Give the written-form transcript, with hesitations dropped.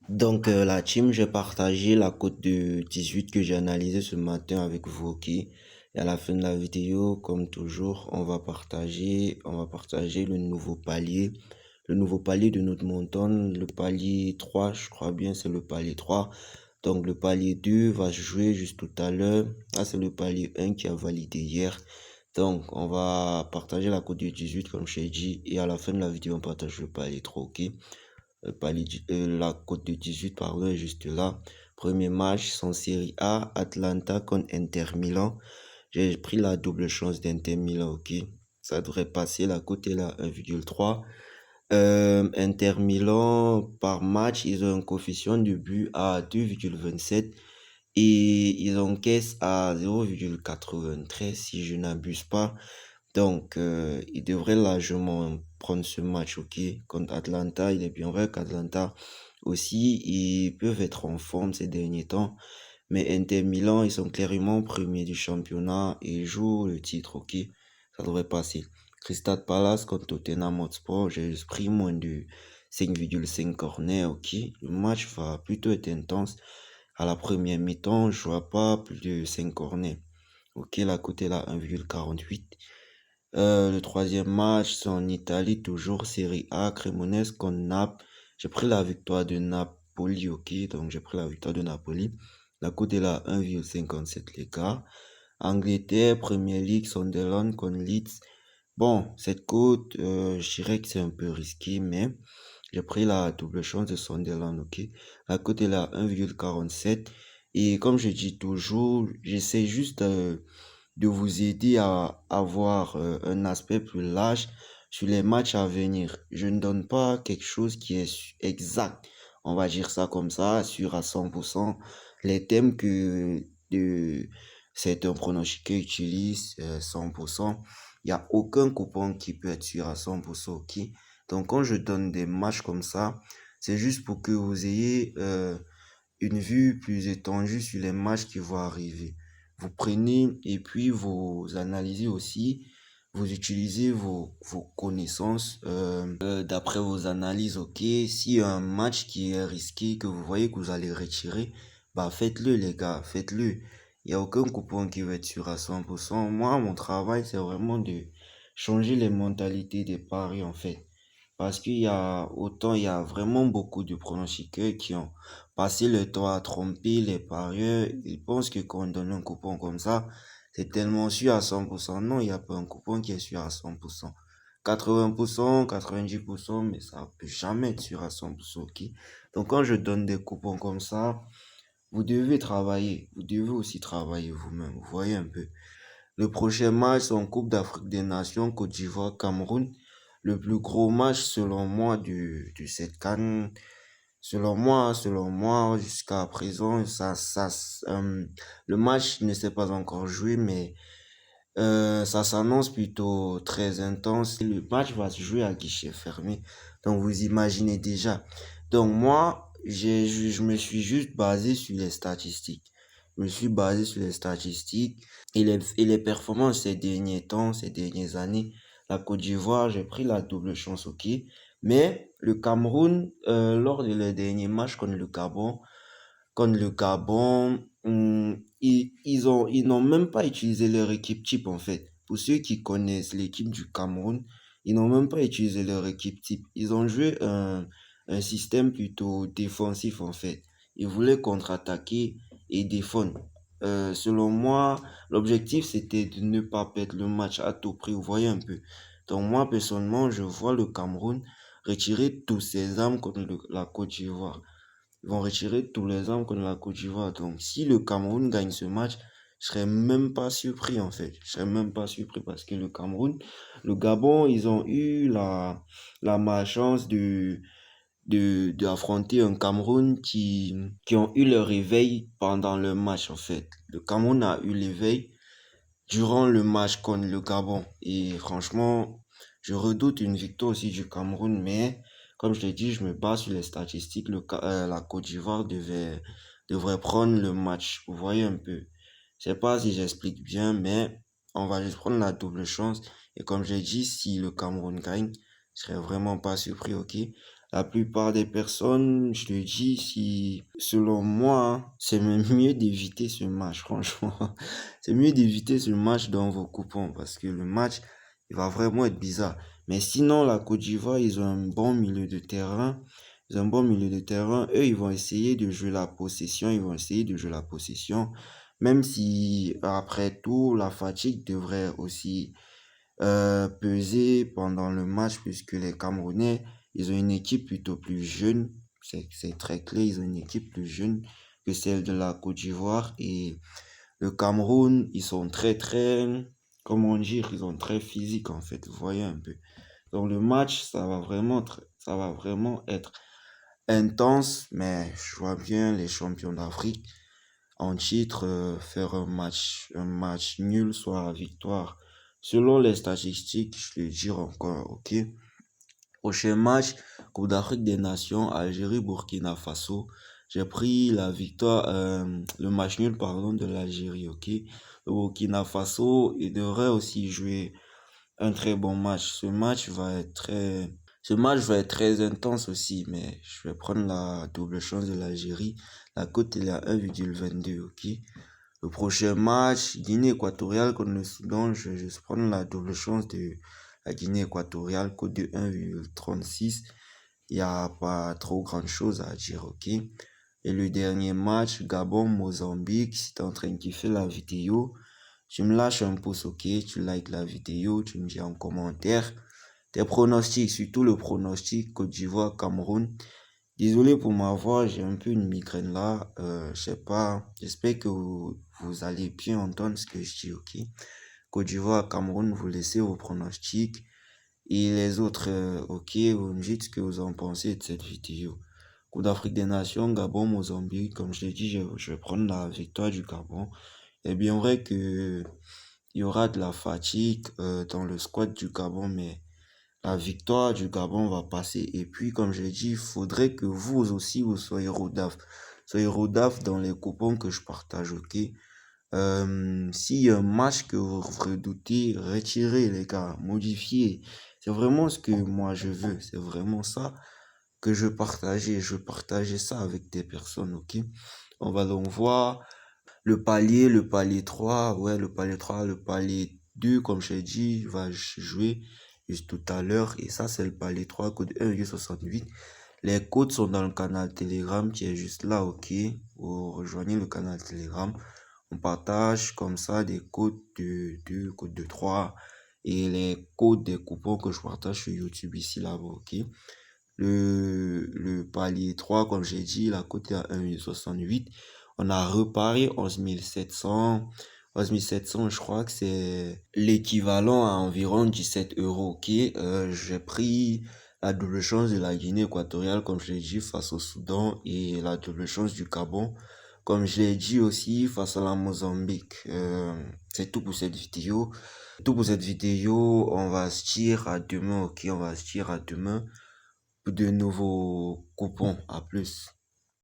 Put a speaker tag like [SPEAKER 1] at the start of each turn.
[SPEAKER 1] La team, j'ai partagé la cote de 18 que j'ai analysée ce matin avec vous, ok? Et à la fin de la vidéo, comme toujours, on va partager le nouveau palier de notre montant, le palier 3, je crois bien, c'est le palier 3. Donc, le palier 2 va se jouer juste tout à l'heure. Là, c'est le palier 1 qui a validé hier. Donc, on va partager la cote de 18, comme je l'ai dit, et à la fin de la vidéo, on partage le palier 3, ok? La cote de 18, pardon, est juste là. Premier match, son Série A, Atlanta contre Inter Milan. J'ai pris la double chance d'Inter Milan, ok. Ça devrait passer, la cote est là, 1,3. Inter Milan, par match, ils ont un coefficient de but à 2,27 et ils encaissent à 0,93 si je n'abuse pas. Il devrait largement prendre ce match, ok, contre Atlanta. Il est bien vrai qu'Atlanta aussi, ils peuvent être en forme ces derniers temps. Mais Inter Milan, ils sont clairement premiers du championnat et ils jouent le titre, ok. Ça devrait passer. Crystal Palace contre Tottenham Hotspur, j'ai pris moins de 5,5 corners, ok. Le match va plutôt être intense. À la première mi-temps, je vois pas plus de 5 corners. Ok, la cote est là 1,48. Le troisième match, c'est en Italie, toujours Série A, Cremonese contre Naples. J'ai pris la victoire de Napoli, ok, donc j'ai pris la victoire de Napoli. La cote est là 1,57 les gars. Angleterre, Premier League, Sunderland contre Leeds. Bon, cette cote, je dirais que c'est un peu risqué, mais j'ai pris la double chance de Sunderland, ok. La cote est là 1,47. Et comme je dis toujours, j'essaie juste de vous aider à avoir un aspect plus large sur les matchs à venir. Je ne donne pas quelque chose qui est exact, on va dire ça comme ça, sûr à 100%. Les thèmes que de certains pronostiqueurs utilisent 100%, il n'y a aucun coupon qui peut être sûr à 100%, ok? Donc quand je donne des matchs comme ça, c'est juste pour que vous ayez une vue plus étendue sur les matchs qui vont arriver. Vous prenez et puis vous analysez aussi, vous utilisez vos connaissances d'après vos analyses, ok? S'il y a un match qui est risqué, que vous voyez que vous allez retirer, bah faites-le les gars, faites-le. Il n'y a aucun coupon qui va être sûr à 100%. Moi, mon travail, c'est vraiment de changer les mentalités des paris en fait. Parce il y a vraiment beaucoup de pronostiqueurs qui ont passé le temps à tromper les parieurs. Ils pensent que quand on donne un coupon comme ça, c'est tellement sûr à 100%. Non, il n'y a pas un coupon qui est sûr à 100%. 80%, 90%, mais ça peut jamais être sûr à 100%, ok? Donc quand je donne des coupons comme ça, vous devez travailler. Vous devez aussi travailler vous-même. Vous voyez un peu. Le prochain match, c'est en Coupe d'Afrique des Nations, Côte d'Ivoire, Cameroun. Le plus gros match, selon moi, du cette CAN. Selon moi, jusqu'à présent, le match ne s'est pas encore joué, mais ça s'annonce plutôt très intense. Le match va se jouer à guichet fermé. Donc, vous imaginez déjà. Donc, moi, je me suis juste basé sur les statistiques. Je me suis basé sur les statistiques et les performances ces derniers temps, ces dernières années. La Côte d'Ivoire, j'ai pris la double chance, ok. Mais le Cameroun, lors de les derniers matchs contre le Gabon, ils n'ont même pas utilisé leur équipe type en fait. Pour ceux qui connaissent l'équipe du Cameroun, ils n'ont même pas utilisé leur équipe type. Ils ont joué un système plutôt défensif en fait. Ils voulaient contre-attaquer et défendre. Selon moi, l'objectif c'était de ne pas perdre le match à tout prix. Vous voyez un peu. Donc moi personnellement, je vois le Cameroun retirer tous ses armes contre la Côte d'Ivoire. Ils vont retirer tous les armes contre la Côte d'Ivoire. Donc, si le Cameroun gagne ce match, je serais même pas surpris, en fait. Je serais même pas surpris parce que le Gabon, ils ont eu la malchance d'affronter un Cameroun qui ont eu le réveil pendant le match, en fait. Le Cameroun a eu l'éveil durant le match contre le Gabon. Et franchement, je redoute une victoire aussi du Cameroun, mais comme je l'ai dit, je me base sur les statistiques. La Côte d'Ivoire devrait prendre le match. Vous voyez un peu. Je sais pas si j'explique bien, mais on va juste prendre la double chance. Et comme j'ai dit, si le Cameroun gagne, je serais vraiment pas surpris, ok? La plupart des personnes, je te dis, si, selon moi, hein, c'est même mieux d'éviter ce match, franchement. C'est mieux d'éviter ce match dans vos coupons parce que le match, il va vraiment être bizarre. Mais sinon, la Côte d'Ivoire, ils ont un bon milieu de terrain. Ils ont un bon milieu de terrain. Eux, ils vont essayer de jouer la possession. Ils vont essayer de jouer la possession. Même si, après tout, la fatigue devrait aussi peser pendant le match puisque les Camerounais, ils ont une équipe plutôt plus jeune. C'est très clair, ils ont une équipe plus jeune que celle de la Côte d'Ivoire. Et le Cameroun, ils sont comment dire, ils sont très physiques en fait. Vous voyez un peu. Donc le match, ça va vraiment être intense, mais je vois bien les champions d'Afrique en titre faire un match nul, soit victoire. Selon les statistiques, je le dire encore, ok. Prochain match, Coupe d'Afrique des Nations, Algérie, Burkina Faso. J'ai pris la victoire, le match nul, pardon, de l'Algérie, ok. Le Burkina Faso, il devrait aussi jouer un très bon match. Ce match va être très intense aussi, mais je vais prendre la double chance de l'Algérie. La cote est à 1,22, ok. Le prochain match, Guinée équatoriale contre le Soudan, je vais juste prendre la double chance de la Guinée équatoriale, cote de 1,36. Il n'y a pas trop grand chose à dire, ok. Et le dernier match, Gabon-Mozambique, si tu es en train de kiffer la vidéo, tu me lâches un pouce, ok, tu likes la vidéo, tu me dis en commentaire tes pronostics, surtout le pronostic Côte d'Ivoire-Cameroun. Désolé pour ma voix, j'ai un peu une migraine là, je sais pas, j'espère que vous allez bien entendre ce que je dis, ok. Côte d'Ivoire-Cameroun, vous laissez vos pronostics et les autres, ok, vous me dites ce que vous en pensez de cette vidéo. Coupe d'Afrique des Nations, Gabon, Mozambique, comme je l'ai dit, je vais prendre la victoire du Gabon. C'est bien vrai que il y aura de la fatigue dans le squad du Gabon, mais la victoire du Gabon va passer. Et puis, comme je l'ai dit, il faudrait que vous aussi, vous soyez rodaf. Soyez rodaf dans les coupons que je partage, ok? S'il y a un match que vous redoutez, retirez, les gars, modifiez. C'est vraiment ce que moi je veux. C'est vraiment ça que je partageais. Je partageais ça avec des personnes, ok? On va donc voir le palier 3 ouais, le palier 2 comme j'ai dit, va jouer juste tout à l'heure. Et ça, c'est le palier 3 code 1,68. Les codes sont dans le canal Telegram qui est juste là, ok? Vous rejoignez le canal Telegram. On partage comme ça des codes de 2, codes de 3 et les codes des coupons que je partage sur YouTube ici, là-bas, ok? Le palier 3 comme j'ai dit, la cote est à 1,68. On a reparé 11 700, je crois que c'est l'équivalent à environ 17 euros, ok? J'ai pris la double chance de la Guinée équatoriale, comme je l'ai dit, face au Soudan, et la double chance du Gabon, comme je l'ai dit aussi, face à la Mozambique. C'est tout pour cette vidéo. On va se dire à demain, ok? On va se dire à demain pour de nouveaux coupons. À plus.